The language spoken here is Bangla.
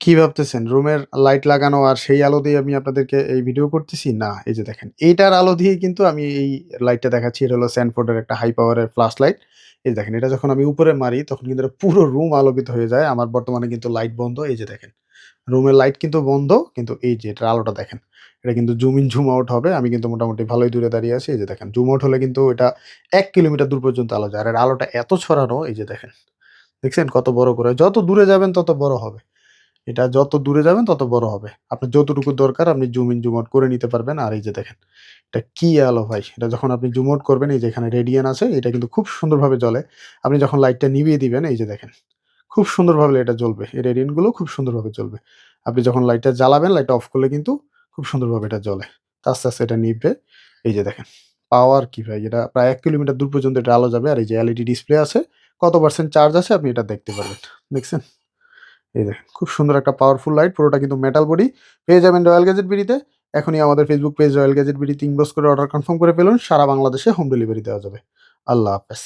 কি ভাবতেছেন? রুমের লাইট লাগানো আর সেই আলো দিয়ে আমি আপনাদেরকে এই ভিডিও করতেছি? না, এই যে দেখেন। এইটার আলো দিয়েই কিন্তু আমি এই লাইটটা দেখাচ্ছি। এটা হলো স্যানফোর্ডের একটা হাই পাওয়ারের ফ্ল্যাশ লাইট। এই যে দেখেন, এটা যখন আমি উপরে মারি তখন কিন্তু এটা পুরো রুম আলোকিত হয়ে যায়। আমার বর্তমানে কিন্তু লাইট বন্ধ। এই যে দেখেন। রুমের লাইট কিন্তু বন্ধ, কিন্তু এই যে এটার আলোটা দেখেন। এটা কিন্তু জুম ইন, জুম আউট হবে। আমি কিন্তু মোটামুটি ভালোই দূরে দাঁড়িয়ে আছি। এই যে দেখেন, জুম আউট হলে কিন্তু এটা ১ কিলোমিটার দূর পর্যন্ত আলো যায়। আর এর আলোটা এত ছড়ানো, এই যে দেখেন। দেখছেন কত বড় করে? যত দূরে যাবেন তত বড় হবে। এটা যত দূরে যাবেন তত বড় হবে। আপনার যতটুকু দরকার আপনি জুম ইন, জুম আউট করে নিতে পারবেন। আর এই যে দেখেন, এটা কি আলো ভাই! এটা যখন আপনি জুম আউট করবেন, এই যে এখানে রেডিয়ান আছে, এটা কিন্তু খুব সুন্দরভাবে জ্বলে। আপনি যখন লাইটটা নিভিয়ে দিবেন, এই যে দেখেন, খুব সুন্দরভাবে এটা জ্বলবে। এই রেডিয়ান গুলো খুব সুন্দরভাবে জ্বলবে। আপনি যখন লাইটটা জ্বালাবেন, লাইটটা অফ করলে কিন্তু খুব সুন্দরভাবে এটা জ্বলে। তো আস্তে, আস্তে এটা নিভবে। এই যে দেখেন, পাওয়ার কি ভাই! এটা প্রায় ১ কিলোমিটার দূর পর্যন্ত এটা আলো যাবে। আর এই যে এলইডি ডিসপ্লে আছে, কত পার্সেন্ট চার্জ আছে আপনি এটা দেখতে পারবেন। দেখছেন? এই দেখেন, খুব সুন্দর একটা পাওয়ারফুল লাইট। পুরোটা কিন্তু মেটাল বডি। পেয়ে যাবেন রয়্যাল গ্যাজেট বিডিতে। এখনই আমাদের ফেসবুক পেজ রয়্যাল গ্যাজেট বিডিতে ইনবক্স করে অর্ডার কনফার্ম করে ফেলুন। সারা বাংলাদেশে হোম ডেলিভারি দেওয়া যাবে। আল্লাহ হাফেজ।